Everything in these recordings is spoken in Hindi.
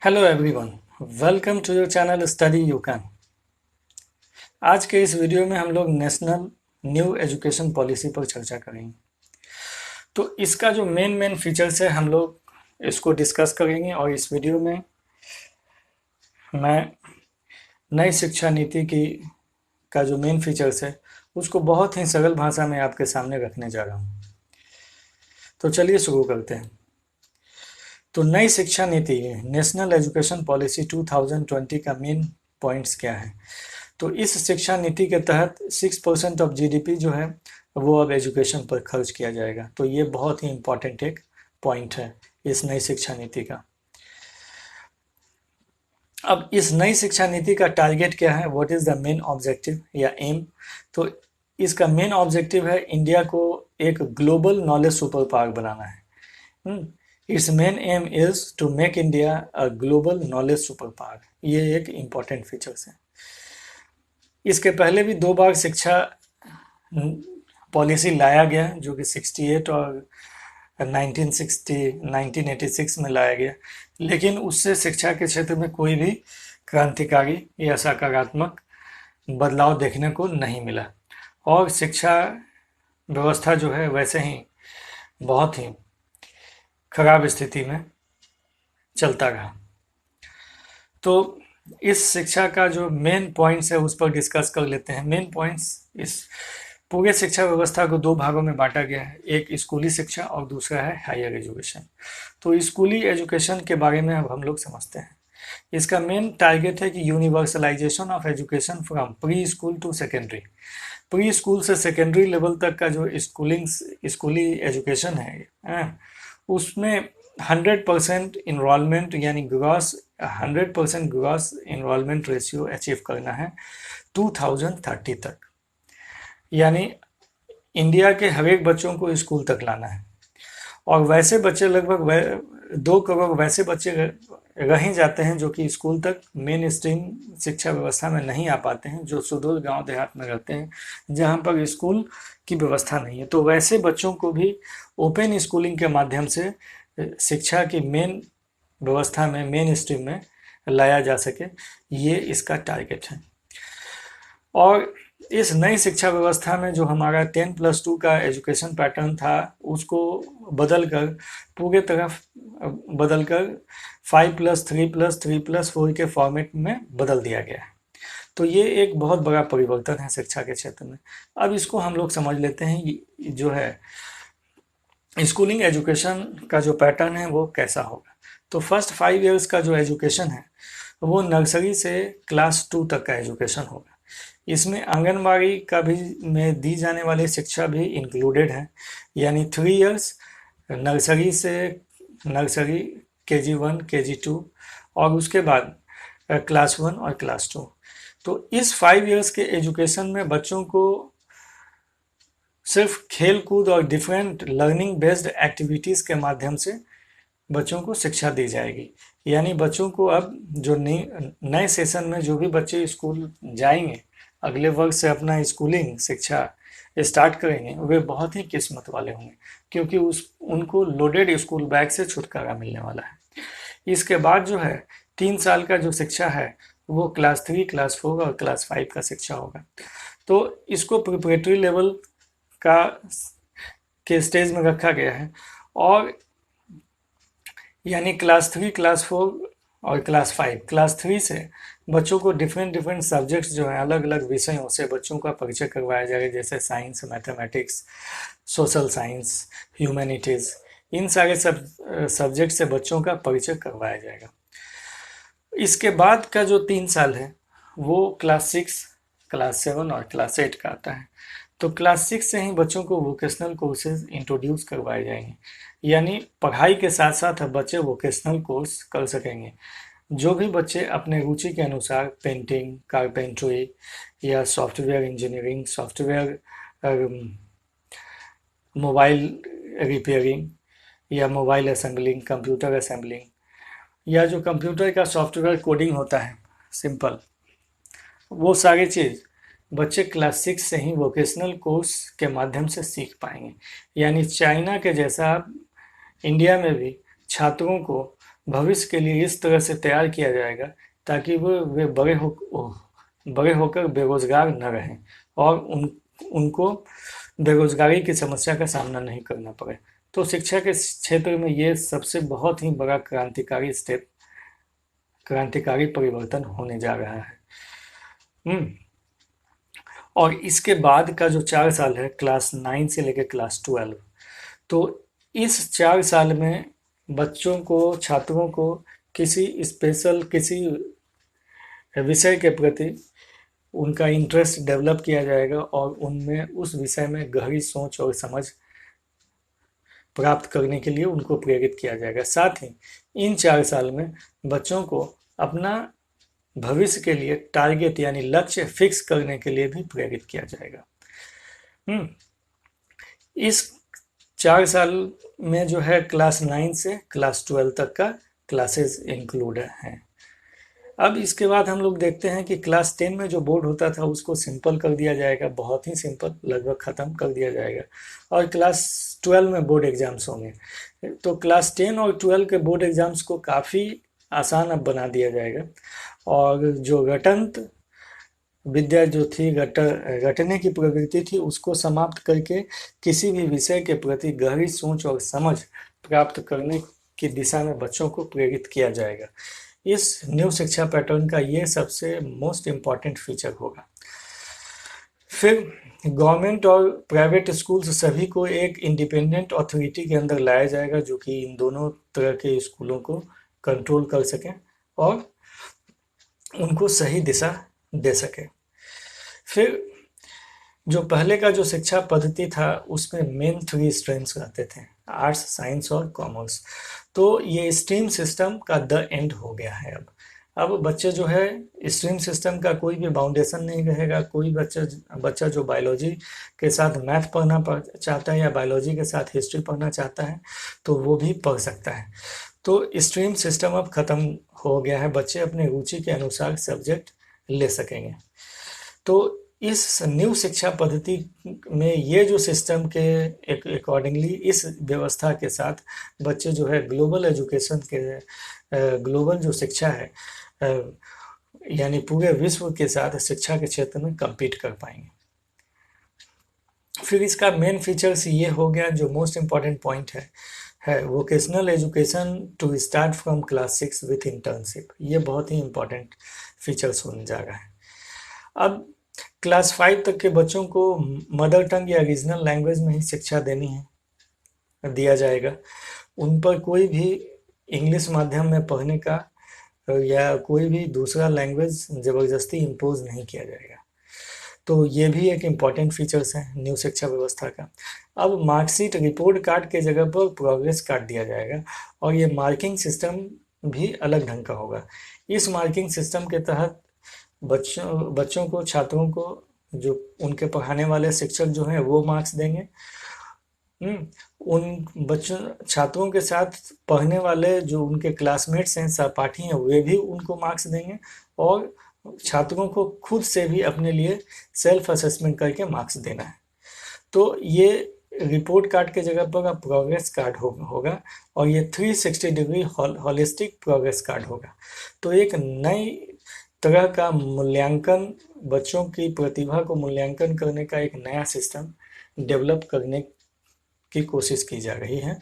Hello everyone, welcome to your channel study you can. आज के इस वीडियो में हम लोग नेशनल न्यू एजुकेशन पॉलिसी पर चर्चा करेंगे। तो इसका जो मेन फीचर्स है हम लोग इसको डिस्कस करेंगे और इस वीडियो में मैं नई शिक्षा नीति की का जो मेन फीचर्स है उसको बहुत ही सरल भाषा में आपके सामने रखने जा रहा हूँ। तो चलिए शुरू करते हैं। तो नई शिक्षा नीति नेशनल एजुकेशन पॉलिसी 2020 का मेन पॉइंट्स क्या है। तो इस शिक्षा नीति के तहत 6% ऑफ जीडीपी जो है वो अब एजुकेशन पर खर्च किया जाएगा। तो ये बहुत ही इम्पोर्टेंट एक पॉइंट है इस नई शिक्षा नीति का। अब इस नई शिक्षा नीति का टारगेट क्या है, what is the main objective या एम। तो इसका मेन ऑब्जेक्टिव है इंडिया को एक ग्लोबल नॉलेज सुपर पावर बनाना है। Its main aim is to make India a global knowledge super power. ये एक इम्पॉर्टेंट फीचर्स है। इसके पहले भी 2 बार शिक्षा पॉलिसी लाया गया जो कि 68 और 1986 में लाया गया, लेकिन उससे शिक्षा के क्षेत्र में कोई भी क्रांतिकारी या सकारात्मक बदलाव देखने को नहीं मिला और शिक्षा व्यवस्था जो है वैसे ही बहुत ही खराब स्थिति में चलता रहा। तो इस शिक्षा का जो मेन पॉइंट्स है उस पर डिस्कस कर लेते हैं। मेन पॉइंट्स, इस पूरे शिक्षा व्यवस्था को 2 भागों में बांटा गया है, एक स्कूली शिक्षा और दूसरा है हायर एजुकेशन। तो स्कूली एजुकेशन के बारे में अब हम लोग समझते हैं। इसका मेन टारगेट है कि universalisation of education from pre school to secondary. Pre school से सेकेंडरी लेवल तक का जो स्कूली एजुकेशन है उसमें 100% इनरोलमेंट यानी gross 100% gross enrolment ratio achieve करना है 2030 तक। यानी इंडिया के हर एक बच्चों को स्कूल तक लाना है और वैसे बच्चे लगभग 2 करोड़ वैसे बच्चे रह ही जाते हैं जो कि स्कूल तक मेन स्ट्रीम शिक्षा व्यवस्था में नहीं आ पाते हैं, जो सुदूर गांव देहात में रहते हैं जहां पर स्कूल की व्यवस्था नहीं है। तो वैसे बच्चों को भी ओपन स्कूलिंग के माध्यम से शिक्षा की मेन व्यवस्था में मेन स्ट्रीम में लाया जा सके, ये इसका टारगेट है। और इस नई शिक्षा व्यवस्था में जो हमारा 10+2 का एजुकेशन पैटर्न था उसको बदलकर पूरे तरफ बदलकर 5+3+3+4 के फॉर्मेट में बदल दिया गया है। तो ये एक बहुत बड़ा परिवर्तन है शिक्षा के क्षेत्र में। अब इसको हम लोग समझ लेते हैं जो है स्कूलिंग एजुकेशन का जो पैटर्न है वो कैसा होगा। तो फर्स्ट 5 इयर्स का जो एजुकेशन है वो नर्सरी से क्लास 2 तक का एजुकेशन होगा। इसमें आंगनबाड़ी का भी में दी जाने वाली शिक्षा भी इंक्लूडेड है, यानी 3 इयर्स नर्सरी KG1 KG2 और उसके बाद क्लास 1 और क्लास 2। तो इस 5 इयर्स के एजुकेशन में बच्चों को सिर्फ खेल कूद और डिफरेंट लर्निंग बेस्ड एक्टिविटीज़ के माध्यम से बच्चों को शिक्षा दी जाएगी। यानी बच्चों को अब जो नए सेशन में जो भी बच्चे स्कूल जाएंगे, अगले वर्ष से अपना स्कूलिंग शिक्षा स्टार्ट करेंगे, वे बहुत ही किस्मत वाले होंगे क्योंकि उनको लोडेड स्कूल बैग से छुटकारा मिलने वाला है। इसके बाद जो है 3 साल का जो शिक्षा है वो क्लास 3, क्लास 4 और क्लास 5 का शिक्षा होगा। तो इसको प्रिपरेटरी लेवल के स्टेज में रखा गया है और यानी क्लास 3, क्लास 4 और क्लास 5। क्लास 3 से बच्चों को डिफरेंट सब्जेक्ट्स जो हैं अलग अलग विषयों से बच्चों का परिचय करवाया जाएगा, जैसे science, mathematics, social science, humanities, इन सारे सब्जेक्ट से बच्चों का परिचय करवाया जाएगा। इसके बाद का जो 3 साल है वो क्लास 6, क्लास 7 और क्लास 8 का आता है। तो क्लास 6 से ही बच्चों को वोकेशनल कोर्सेज इंट्रोड्यूस करवाए जाएंगे, यानी पढ़ाई के साथ साथ बच्चे वोकेशनल कोर्स कर सकेंगे। जो भी बच्चे अपने रुचि के अनुसार पेंटिंग, कारपेंट्री या software engineering, software mobile repairing या मोबाइल असेंबलिंग, कंप्यूटर असेंबलिंग या जो कंप्यूटर का सॉफ्टवेयर कोडिंग होता है सिंपल, वो सारी चीज़ बच्चे क्लास 6 से ही वोकेशनल कोर्स के माध्यम से सीख पाएंगे। यानी चाइना के जैसा इंडिया में भी छात्रों को भविष्य के लिए इस तरह से तैयार किया जाएगा ताकि वे बड़े होकर बेरोजगार न रहें और उनको बेरोजगारी की समस्या का सामना नहीं करना पड़े। तो शिक्षा के क्षेत्र में ये सबसे बहुत ही बड़ा क्रांतिकारी परिवर्तन होने जा रहा है। और इसके बाद का जो 4 साल है, क्लास 9 से लेकर क्लास 12, तो इस 4 साल में बच्चों को, छात्रों को किसी विषय के प्रति उनका इंटरेस्ट डेवलप किया जाएगा और उनमें उस विषय में गहरी सोच और समझ प्राप्त करने के लिए उनको प्रेरित किया जाएगा। साथ ही इन 4 साल में बच्चों को अपना भविष्य के लिए टारगेट यानी लक्ष्य फिक्स करने के लिए भी प्रेरित किया जाएगा। इस 4 साल में जो है क्लास 9 से क्लास 12 तक का क्लासेस इंक्लूड हैं। अब इसके बाद हम लोग देखते हैं कि क्लास 10 में जो बोर्ड होता था उसको सिंपल कर दिया जाएगा, बहुत ही सिंपल, लगभग ख़त्म कर दिया जाएगा, और क्लास 12 में बोर्ड एग्जाम्स होंगे। तो क्लास 10 और 12 के बोर्ड एग्जाम्स को काफ़ी आसान अब बना दिया जाएगा, और जो रटंत विद्या जो थी, रटने की प्रवृत्ति थी, उसको समाप्त करके किसी भी विषय के प्रति गहरी सोच और समझ प्राप्त करने की दिशा में बच्चों को प्रेरित किया जाएगा। इस न्यू शिक्षा पैटर्न का ये सबसे मोस्ट इम्पॉर्टेंट फीचर होगा। फिर गवर्नमेंट और प्राइवेट स्कूल्स सभी को एक इंडिपेंडेंट अथॉरिटी के अंदर लाया जाएगा जो कि इन दोनों तरह के स्कूलों को कंट्रोल कर सकें और उनको सही दिशा दे सके। फिर जो पहले का जो शिक्षा पद्धति था उसमें मेन 3 स्ट्रीम्स रहते थे, आर्ट्स, साइंस और कॉमर्स। तो ये स्ट्रीम सिस्टम का द एंड हो गया है। अब बच्चे जो है, स्ट्रीम सिस्टम का कोई भी बाउंडेशन नहीं रहेगा। कोई बच्चा जो बायोलॉजी के साथ मैथ पढ़ना चाहता है या बायोलॉजी के साथ हिस्ट्री पढ़ना चाहता है तो वो भी पढ़ सकता है। तो स्ट्रीम सिस्टम अब खत्म हो गया है, बच्चे अपने रुचि के अनुसार सब्जेक्ट ले सकेंगे। तो इस न्यू शिक्षा पद्धति में ये जो सिस्टम के अकॉर्डिंगली, इस व्यवस्था के साथ बच्चे जो है ग्लोबल एजुकेशन के ग्लोबल जो शिक्षा है यानी पूरे विश्व के साथ शिक्षा के क्षेत्र में compete कर पाएंगे। फिर इसका मेन फीचर्स ये हो गया, जो मोस्ट इम्पॉर्टेंट पॉइंट है vocational education to start from class 6 with internship. ये बहुत ही इम्पॉर्टेंट फीचर्स होने जा रहा है। अब क्लास 5 तक के बच्चों को मदर टंग या रीजनल लैंग्वेज में ही शिक्षा दिया जाएगा। उन पर कोई भी इंग्लिश माध्यम में पढ़ने का या कोई भी दूसरा लैंग्वेज ज़बरदस्ती इम्पोज नहीं किया जाएगा। तो ये भी एक इम्पॉर्टेंट फीचर्स है न्यू शिक्षा व्यवस्था का। अब मार्कशीट, रिपोर्ट कार्ड के जगह पर प्रोग्रेस कार्ड दिया जाएगा और ये मार्किंग सिस्टम भी अलग ढंग का होगा। इस मार्किंग सिस्टम के तहत बच्चों को, छात्रों को, जो उनके पढ़ाने वाले शिक्षक जो हैं वो मार्क्स देंगे। उन छात्रों के साथ पढ़ने वाले जो उनके क्लासमेट्स हैं, सहपाठी हैं, वे भी उनको मार्क्स देंगे और छात्रों को खुद से भी अपने लिए सेल्फ असेसमेंट करके मार्क्स देना है। तो ये रिपोर्ट कार्ड के जगह पर अब प्रोग्रेस कार्ड होगा और ये 360 डिग्री होलिस्टिक प्रोग्रेस कार्ड होगा। तो एक नई तरह का मूल्यांकन, बच्चों की प्रतिभा को मूल्यांकन करने का एक नया सिस्टम डेवलप करने की कोशिश की जा रही है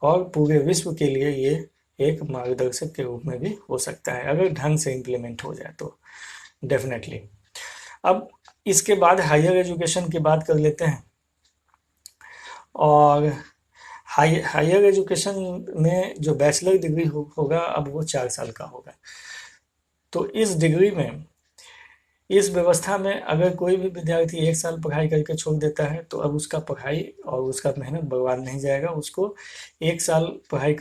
और पूरे विश्व के लिए ये एक मार्गदर्शक के रूप में भी हो सकता है अगर ढंग से इम्प्लीमेंट हो जाए तो डेफिनेटली। अब इसके बाद हायर एजुकेशन की बात कर लेते हैं और हायर एजुकेशन में जो बैचलर डिग्री होगा अब वो 4 साल का होगा। तो इस डिग्री में, इस व्यवस्था में अगर कोई भी विद्यार्थी 1 साल पढ़ाई करके छोड़ देता है तो अब उसका पढ़ाई और उसका मेहनत बर्बाद नहीं जाएगा। उसको 1 साल पढ़ाई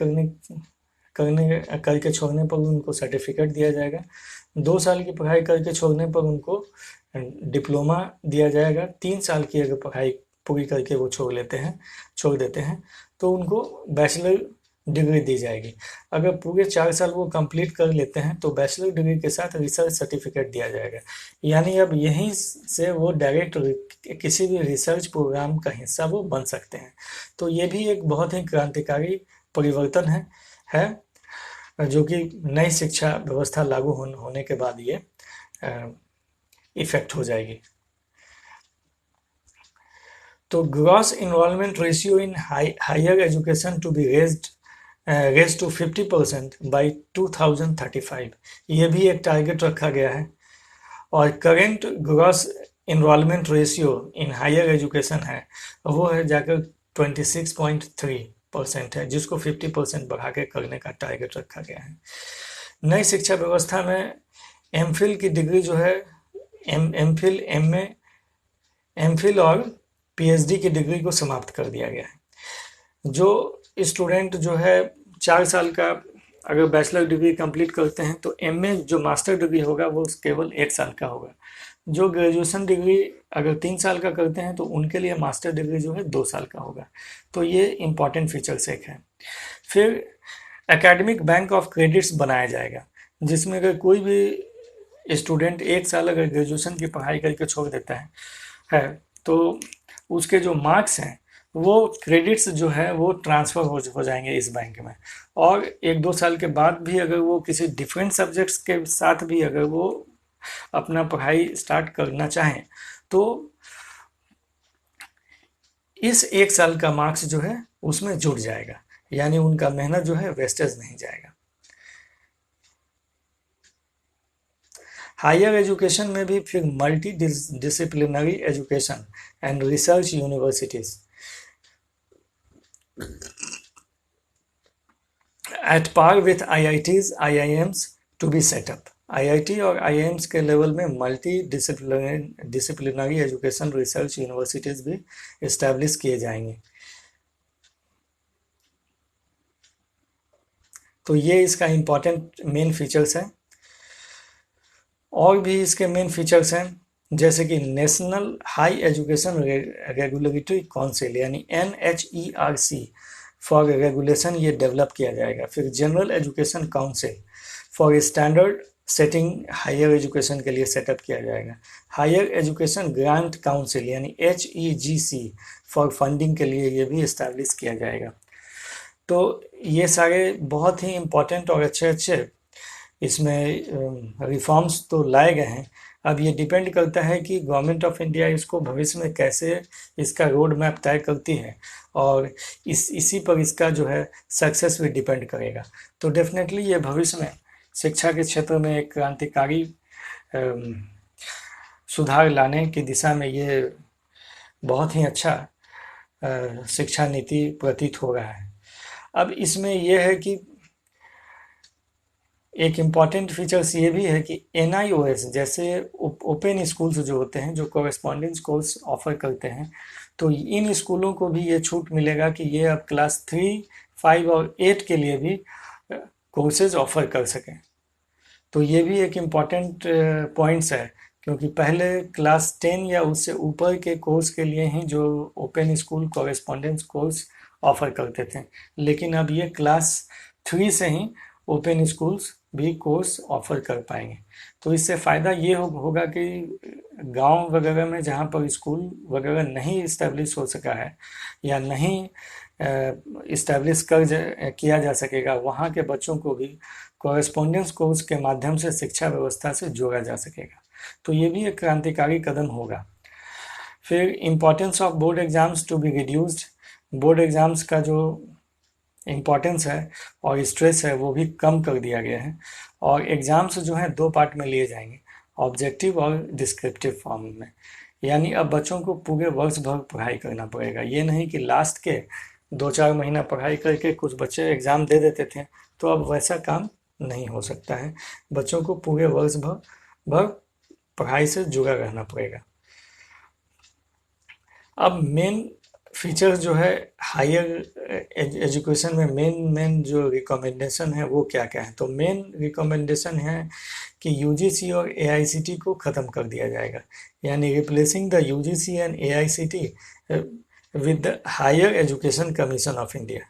करके छोड़ने पर उनको सर्टिफिकेट दिया जाएगा। 2 साल की पढ़ाई करके छोड़ने पर उनको डिप्लोमा दिया जाएगा। 3 साल की अगर पढ़ाई पूरी करके वो छोड़ देते हैं तो उनको बैचलर डिग्री दी जाएगी। अगर पूरे 4 साल वो कंप्लीट कर लेते हैं तो बैचलर डिग्री के साथ रिसर्च सर्टिफिकेट दिया जाएगा। यानी अब यहीं से वो डायरेक्ट किसी भी रिसर्च प्रोग्राम का हिस्सा वो बन सकते हैं। तो ये भी एक बहुत ही क्रांतिकारी परिवर्तन है। जो कि नई शिक्षा व्यवस्था लागू होने के बाद ये इफेक्ट हो जाएगी। तो gross enrolment ratio in higher education to be raise to 50% by 2035, ये भी एक टारगेट रखा गया है। और current gross enrolment ratio in higher education है वो है जाकर 26.3% है, जिसको 50% बढ़ा के करने का टारगेट रखा गया है। नई शिक्षा व्यवस्था में एमफिल की डिग्री जो है एमफिल एमए एमफिल और पीएचडी की डिग्री को समाप्त कर दिया गया है। जो स्टूडेंट जो है 4 साल का अगर बैचलर डिग्री कंप्लीट करते हैं तो एमए जो मास्टर डिग्री होगा वो केवल 1 साल का होगा। जो ग्रेजुएशन डिग्री अगर 3 साल का करते हैं तो उनके लिए मास्टर डिग्री जो है 2 साल का होगा। तो ये इम्पॉर्टेंट फीचर्स एक है। फिर एकेडमिक बैंक ऑफ क्रेडिट्स बनाया जाएगा, जिसमें अगर कोई भी स्टूडेंट 1 साल अगर ग्रेजुएशन की पढ़ाई करके छोड़ देता है तो उसके जो मार्क्स हैं वो क्रेडिट्स जो है वो ट्रांसफ़र हो जाएंगे इस बैंक में। और 1-2 साल के बाद भी अगर वो किसी डिफरेंट सब्जेक्ट्स के साथ भी अगर वो अपना पढ़ाई स्टार्ट करना चाहें तो इस 1 साल का मार्क्स जो है उसमें जुड़ जाएगा, यानी उनका मेहनत जो है वेस्टेज नहीं जाएगा। हायर एजुकेशन में भी फिर multi disciplinary education and research universities at par with IITs IIMs to be set up. IIT और IIMs के लेवल में multi disciplinary education research universities भी इस्टेब्लिश किए जाएंगे। तो ये इसका इम्पॉर्टेंट मेन फीचर्स है। और भी इसके मेन फीचर्स हैं जैसे कि national high education regulatory council यानी NHERC फॉर रेगुलेशन ये डेवलप किया जाएगा। फिर general education council for standard setting higher education के लिए सेटअप किया जाएगा। हायर एजुकेशन ग्रांट काउंसिल यानी HEGC फॉर फंडिंग के लिए ये भी इस्टेब्लिश किया जाएगा। तो ये सारे बहुत ही इम्पोर्टेंट और अच्छे इसमें रिफॉर्म्स तो लाए गए हैं। अब ये डिपेंड करता है कि गवर्नमेंट ऑफ इंडिया इसको भविष्य में कैसे इसका रोड मैप तय करती है और इसी पर इसका जो है सक्सेस भी डिपेंड करेगा। तो डेफिनेटली ये भविष्य में शिक्षा के क्षेत्र में एक क्रांतिकारी सुधार लाने की दिशा में ये बहुत ही अच्छा शिक्षा नीति प्रतीत हो रहा है। अब इसमें यह है कि एक इम्पॉर्टेंट फीचर्स ये भी है कि NIOS जैसे ओपन स्कूल्स जो होते हैं जो कॉरेस्पॉन्डेंस कोर्स ऑफर करते हैं, तो इन स्कूलों को भी ये छूट मिलेगा कि ये अब क्लास 3, 5 और 8 के लिए भी कोर्सेज ऑफर कर सकें। तो ये भी एक इम्पॉर्टेंट पॉइंट्स है, क्योंकि पहले क्लास 10 या उससे ऊपर के कोर्स के लिए ही जो open school correspondence course offer करते थे, लेकिन अब ये क्लास 3 से ही ओपन स्कूल्स भी कोर्स ऑफर कर पाएंगे। तो इससे फ़ायदा ये होगा कि गांव वगैरह में जहाँ पर स्कूल वगैरह नहीं इस्टेब्लिश हो सका है या नहीं इस्टेब्लिश किया जा सकेगा, वहाँ के बच्चों को भी कॉरेस्पॉन्डेंस कोर्स के माध्यम से शिक्षा व्यवस्था से जोड़ा जा सकेगा। तो ये भी एक क्रांतिकारी कदम होगा। फिर importance of board exams to be reduced, board exams का जो इम्पॉर्टेंस है और स्ट्रेस है वो भी कम कर दिया गया है। और एग्ज़ाम्स जो हैं 2 पार्ट में लिए जाएंगे, ऑब्जेक्टिव और डिस्क्रिप्टिव फॉर्म में। यानी अब बच्चों को पूरे वर्ष भर पढ़ाई करना पड़ेगा। ये नहीं कि लास्ट के 2-4 महीना पढ़ाई करके कुछ बच्चे एग्ज़ाम दे देते थे, तो अब वैसा काम नहीं हो सकता है। बच्चों को पूरे वर्ष भर पढ़ाई से जुड़ा रहना पड़ेगा। अब मेन फीचर्स जो है हायर एजुकेशन में मेन जो रिकमेंडेशन है वो क्या क्या है, तो मेन रिकमेंडेशन है कि UGC और AICT को ख़त्म कर दिया जाएगा, यानी replacing the UGC and AICT with the higher education commission of India.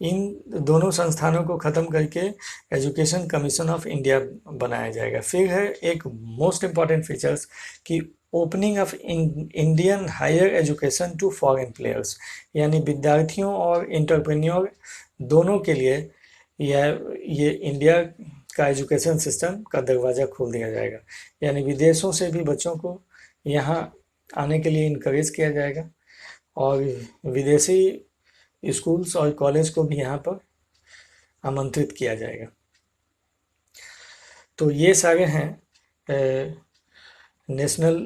इन दोनों संस्थानों को ख़त्म करके एजुकेशन कमीशन ऑफ इंडिया बनाया जाएगा। फिर है एक मोस्ट इम्पॉर्टेंट फीचर्स कि opening of Indian higher education to foreign players, यानी विद्यार्थियों और इंटरप्रेन्योर दोनों के लिए ये इंडिया का एजुकेशन सिस्टम का दरवाज़ा खोल दिया जाएगा। यानी विदेशों से भी बच्चों को यहाँ आने के लिए इनकरेज किया जाएगा और विदेशी स्कूल्स और कॉलेज को भी यहाँ पर आमंत्रित किया जाएगा। तो ये सारे हैं national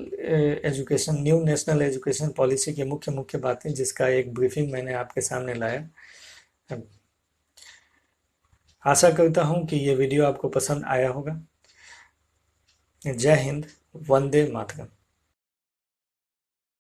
education new national education policy की मुख्य मुख्य बातें, जिसका एक ब्रीफिंग मैंने आपके सामने लाया। आशा करता हूँ कि ये वीडियो आपको पसंद आया होगा। जय हिंद, वंदे मातरम।